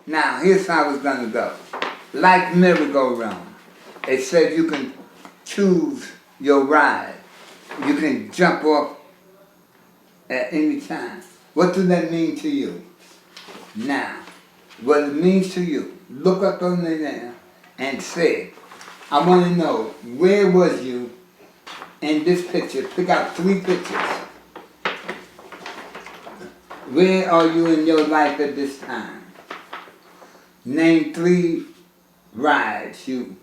Now, here's how it's gonna go. Like merry-go-round, it said you can choose your ride. You can jump off at any time. What does that mean to you? Now, what it means to you, look up on there and say, I want to know, where was you in this picture? Pick out 3 pictures. Where are you in your life at this time? Name 3 rides you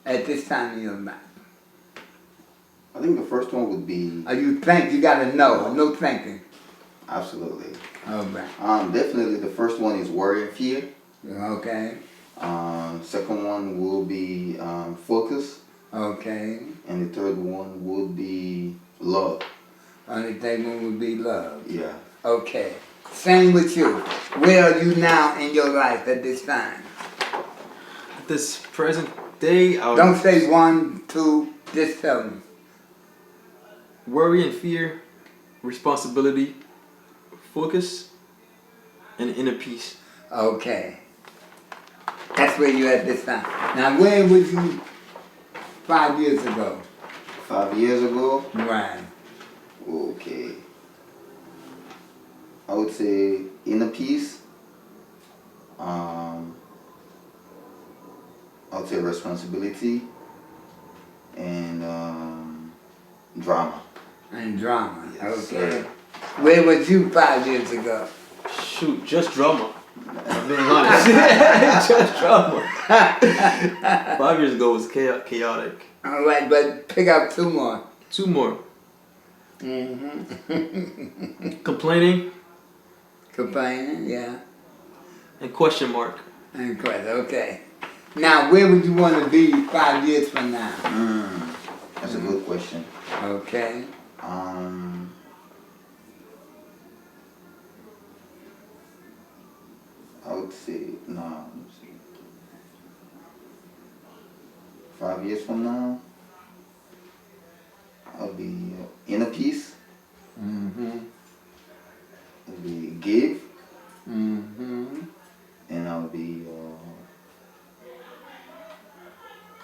at this time in your life. I think the first one would be. You think, you gotta know, no thinking. Absolutely. All right. Definitely the first one is worry and fear. Okay. Second one will be focus. Okay. And the third one would be love. Only third one would be love. Yeah. Okay. Same with you. Where are you now in your life at this time? At this present day, Don't say 1, 2, just tell me. Worry and fear, responsibility, focus, and inner peace. Okay. That's where you at this time. Now, where was you 5 years ago? 5 years ago? Right. Okay. I would say inner peace. I would say responsibility and drama. And drama. Yes, Okay. sir. Where was you 5 years ago? Shoot, just drama. I'm being honest. Just drama. 5 years ago was chaotic. All right, but pick up 2 more. 2 more. Mm-hmm. Complaining Complaining, yeah. and question mark. And question, okay. Now, where would you want to be 5 years from now? That's a good question. Okay. I would say, no, let's see. 5 years from now, I'll be inner peace. Mm-hmm. I'll be give. Mm-hmm. And I'll be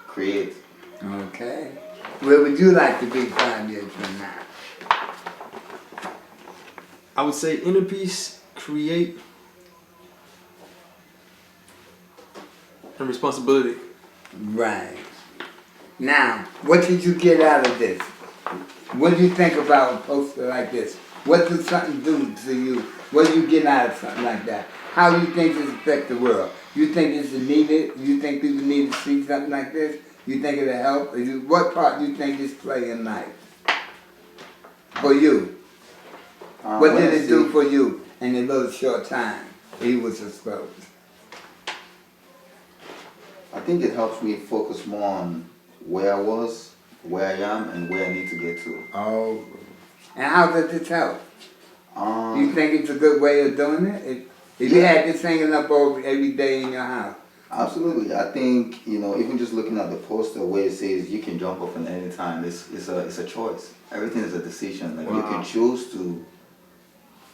create. Okay. Where would you like to be 5 years from now? I would say inner peace, create, and responsibility. Right. Now, what did you get out of this? What do you think about a poster like this? What does something do to you? What do you get out of something like that? How do you think this affects the world? You think this is needed? You think people need to see something like this? You think it'll help? What part do you think this play in life? For you? What did it do for you in a little short time he was exposed? I think it helps me focus more on where I was, where I am, and where I need to get to. Oh. And how does it help? You think it's a good way of doing it? If you had this hanging up every day in your house? Absolutely. I think, even just looking at the poster where it says you can jump up at any time, it's a choice. Everything is a decision. Like you can choose to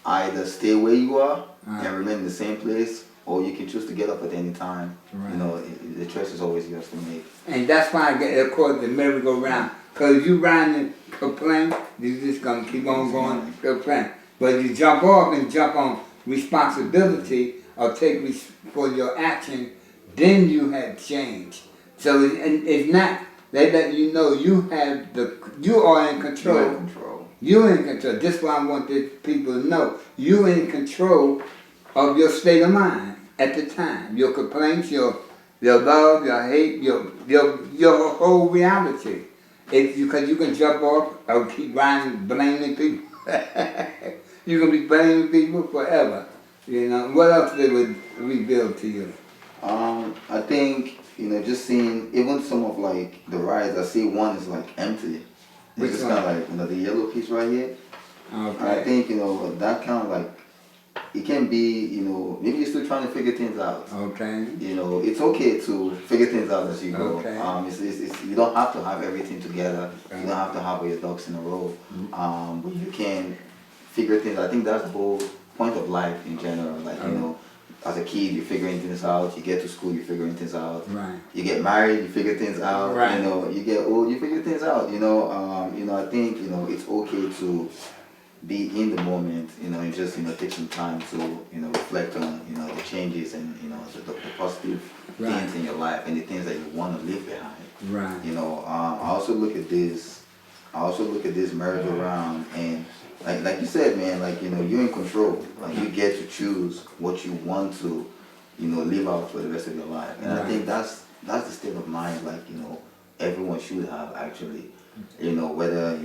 either stay where you are and remain in the same place, or you can choose to get up at any time. Right. The choice is always yours to make. And that's why I get called the merry-go-round. Because you ride and complain, you're just going to keep on going complain. But you jump off and jump on responsibility or take for your action, then you have change. So it's not, they let you know you are in control. You're in control. You're in control. That's why I want the people to know. You're in control of your state of mind at the time. Your complaints, your love, your hate, your whole reality. Because you can jump off or keep riding, blaming people. You can be blaming people forever. What else they would reveal to you? I think, just seeing even some of like the rides, I see one is like empty. It's just kind of like, the yellow piece right here. Okay. And I think, that kind of like, it can be, maybe you're still trying to figure things out. Okay. It's okay to figure things out as you go. Okay. You don't have to have everything together. You don't have to have all your ducks in a row. But you can figure things. I think that's the whole point of life in general. Like, as a kid, you're figuring things out. You get to school, you're figuring things out. Right. You get married, you figure things out. Right. You know, you get old, you figure things out. I think it's okay to be in the moment. And just take some time to reflect on the changes and the positive Right. things in your life and the things that you want to leave behind. Right. I also look at this. Merry-go-round, and like you said, man, you're in control. Like you get to choose what you want to, live out for the rest of your life. And I think that's the state of mind everyone should have actually. Whether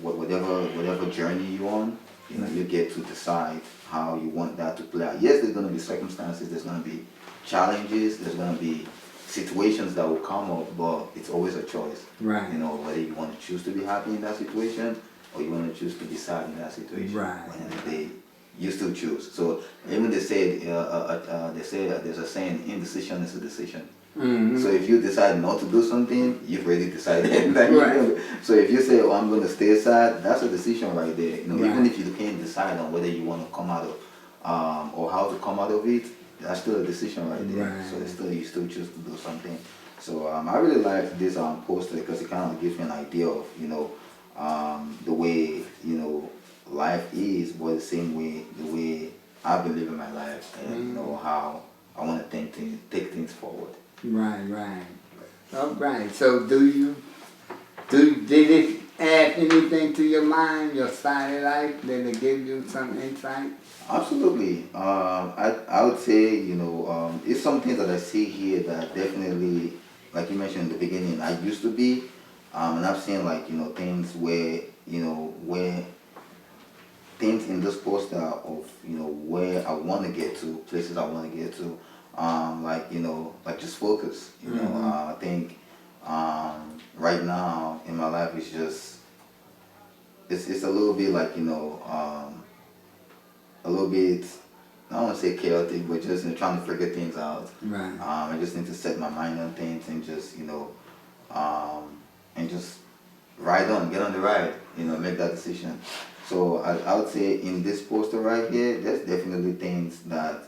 whatever journey you're on, you get to decide how you want that to play out. Yes, there's gonna be circumstances, there's gonna be challenges, there's gonna be situations that will come up, but it's always a choice. Right. Whether you want to choose to be happy in that situation or you want to choose to be sad in that situation. Right. And you still choose. So even they say there's a saying, indecision is a decision. Mm-hmm. So if you decide not to do something, you've already decided. Right. So if you say, "Oh, I'm going to stay sad," that's a decision right there. Right. Even if you can't decide on whether you want to come out of, or how to come out of it, that's still a decision right there. Right. So you still choose to do something. So I really like this poster because it kind of gives me an idea of the way life is, but the same way the way I've been living my life, and how I want to take things forward. Right. All right. So did it add anything to your mind, your style of life? Did it give you some insight? Absolutely. I would say, it's some things that I see here that definitely, like you mentioned in the beginning, I used to be, and I've seen things where things in this poster of, where I want to get to, places I want to get to, just focus, I think, right now in my life it's just, it's a little bit a little bit, I don't want to say chaotic, but just trying to figure things out. Right. I just need to set my mind on things and just, and just ride on, get on the ride, make that decision. So I would say in this poster right here, there's definitely things that,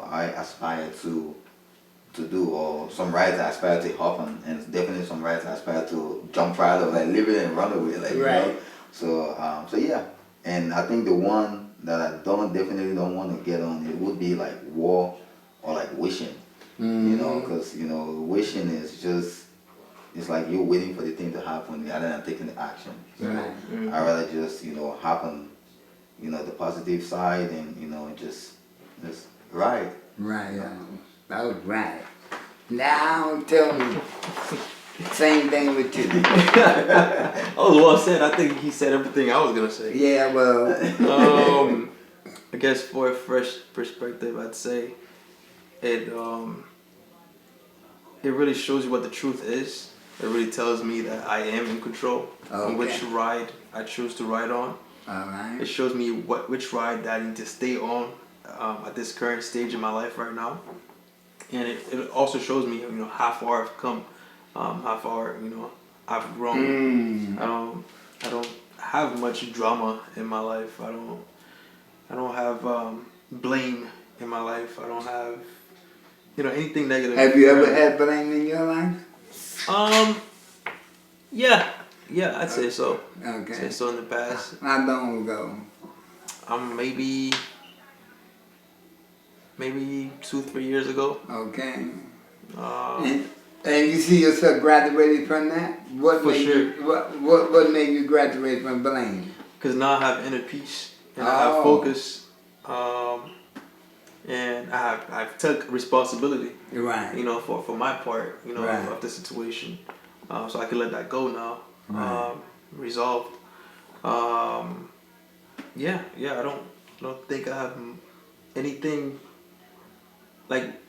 I aspire to do, or some rides I aspire to hop on, and definitely some rides I aspire to jump right of, live it and run away, Right. So yeah, and I think the one that I definitely don't want to get on, it would be war or wishing, because wishing is just, it's like you're waiting for the thing to happen rather than taking the action. So Right. I rather just happen, the positive side, and just ride. Right. All right. Now tell me, same thing with you. That was well said. I think he said everything I was gonna say. Yeah, well. I guess for a fresh perspective, I'd say it really shows you what the truth is. It really tells me that I am in control on which ride I choose to ride on. All right. It shows me which ride that I need to stay on at this current stage in my life right now, and it also shows me how far I've come, how far I've grown. I don't have much drama in my life. I don't have blame in my life. I don't have anything negative. Have you ever had blame in your life? Yeah, I'd say so. Okay. Say so in the past. How long ago? Maybe 2-3 years ago. Okay. Um, And you see yourself graduating from that? What For made sure. you, what made you graduate from blame? Cause now I have inner peace and I have focus, and I've took responsibility, Right. for my part, Right. of the situation, so I can let that go now, Right. resolved. Yeah, I don't think I have anything like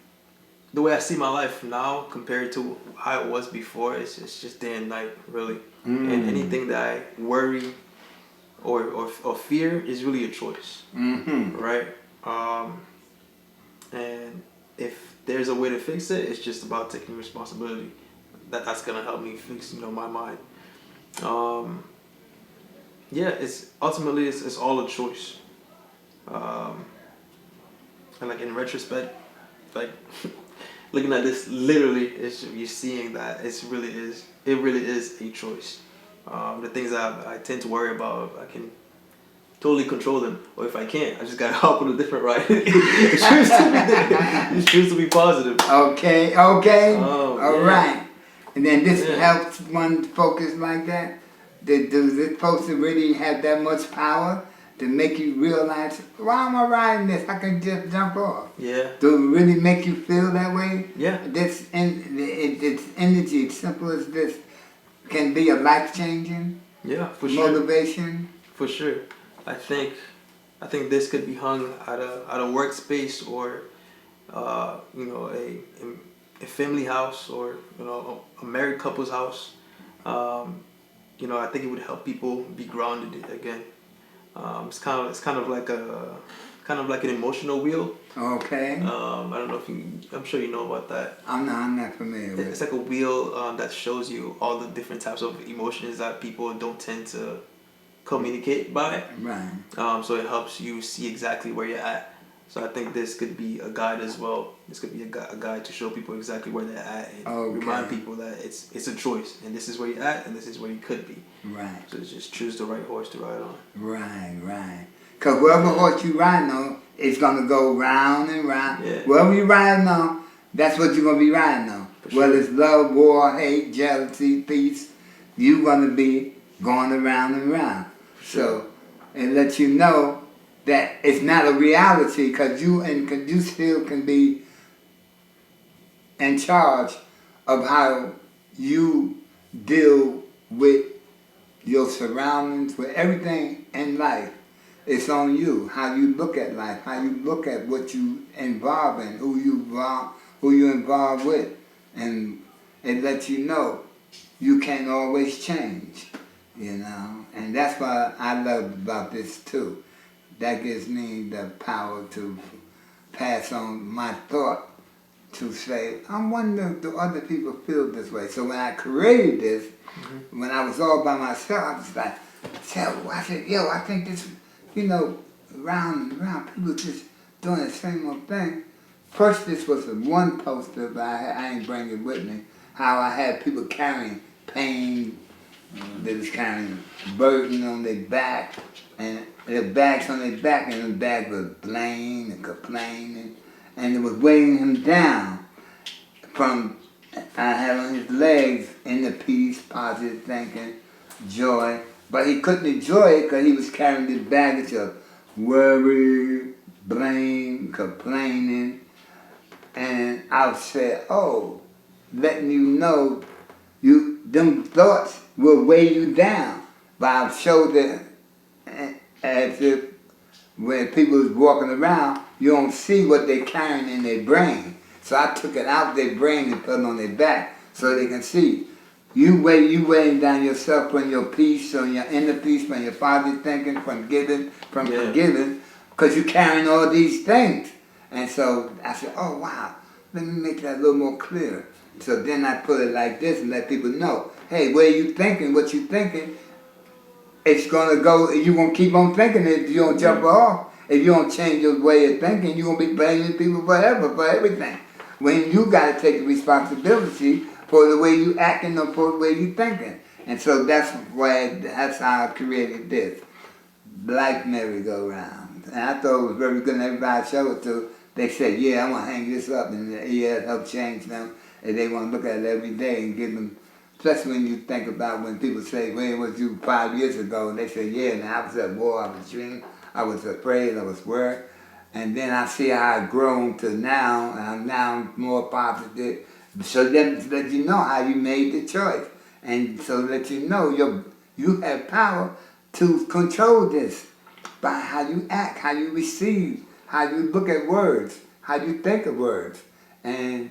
the way I see my life now compared to how it was before. It's just day and night, really. And anything that I worry or fear is really a choice, Mm-hmm. right? And if there's a way to fix it, it's just about taking responsibility. That's gonna help me fix my mind. Yeah, it's ultimately it's all a choice. and like in retrospect, like looking at this, literally, you're seeing that it really is a choice. The things that I tend to worry about, I can totally control them, or if I can't, I just gotta hop on a different ride. It choose to be positive. Okay. All right. And then this helps one focus like that. Does this poster really have that much power to make you realize, why am I riding this? I can just jump off. Yeah. Does it really make you feel that way? Yeah. This energy, simple as this, can be a life changing. Yeah, for sure. Motivation. For sure. I think this could be hung at a workspace, or you know, a family house, or you know, a married couple's house. You know, I think it would help people be grounded again. It's kind of like an emotional wheel. Okay. I don't know if I'm sure you know about that. I'm not familiar with it. It's like a wheel that shows you all the different types of emotions that people don't tend to communicate by. Right. So it helps you see exactly where you're at. So I think this could be a guide as well. This could be a guide to show people exactly where they're at, and remind people that it's a choice, and this is where you're at, and this is where you could be. Right. So just choose the right horse to ride on. Right. Because whatever horse you riding on, it's going to go round and round. Yeah. Whatever you riding on, that's what you're going to be riding on. For sure. Whether it's love, war, hate, jealousy, peace, you're going to be going around and round. So it lets you know that it's not a reality, because you still can be in charge of how you deal with your surroundings, with everything in life. It's on you, how you look at life, how you look at what you involve in, who you involved with, and it lets you know you can't always change, you know. And that's what I love about this too. That gives me the power to pass on my thought, to say, I wonder if the other people feel this way. So when I created this, when I was all by myself, I was like, I said, I think this, you know, round and round, people just doing the same old thing. First, this was a one poster, but I ain't bring it with me, how I had people carrying pain, they was carrying burden on their back, and their bags on their back, and the bag was blame and complaining, and it was weighing him down. From, I had on his legs inner peace, positive thinking, joy, but he couldn't enjoy it because he was carrying this baggage of worry, blame, complaining, and I said, letting you know, them thoughts will weigh you down. But I've showed that as if when people is walking around, you don't see what they're carrying in their brain. So I took it out their brain and put it on their back so they can see. You weighing down yourself from your peace, from your inner peace, from your positive thinking, from giving, from forgiving, because you're carrying all these things. And so I said, oh wow, let me make that a little more clear. So then I put it like this and let people know, hey, where you thinking, what you thinking, it's gonna go, you're gonna keep on thinking it if you don't jump off. If you don't change your way of thinking, you're gonna be blaming people forever for everything. When you gotta take the responsibility for the way you acting or for the way you thinking. And so that's how I created this. Black merry-go-round. And I thought it was very good, and everybody I showed it to, they said, yeah, I'm gonna hang this up, and it helped change them. And they want to look at it every day and give them, especially when you think about when people say, where was you 5 years ago? And they say, yeah, and I was at war, I was dreaming, I was afraid, I was worried. And then I see how I've grown to now, and I'm now more positive. So then let you know how you made the choice. And so let you know you have power to control this by how you act, how you receive, how you look at words, how you think of words. And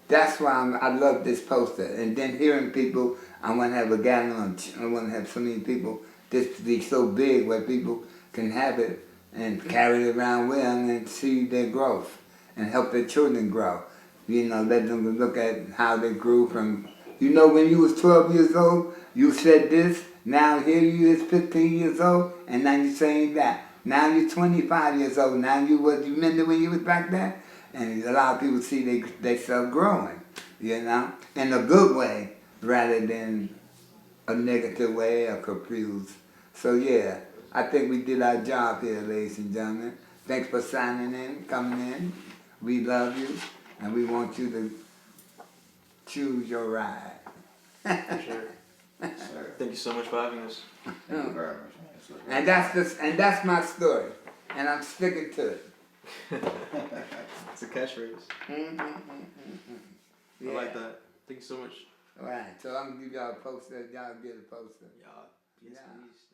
that's why I love this poster. And then hearing people, I want to have a gathering, I want to have so many people, this to be so big where people can have it and carry it around with them and see their growth and help their children grow. You know, let them look at how they grew from, you know, when you was 12 years old, you said this, now here you is 15 years old, and now you're saying that. Now you're 25 years old. Now you what you remember when you was back there? And a lot of people see they self growing, you know, in a good way rather than a negative way or confused. So yeah, I think we did our job here, ladies and gentlemen. Thanks for signing in, coming in. We love you, and we want you to choose your ride. For sure. Sir, Thank you so much for having us. thank you very much, man. It's a- And that's my story, and I'm sticking to it. It's a catchphrase. Yeah. I like that. Thank you so much. All right, so I'm gonna give y'all a poster. Y'all get a poster. Yeah. Yes, Yeah. please.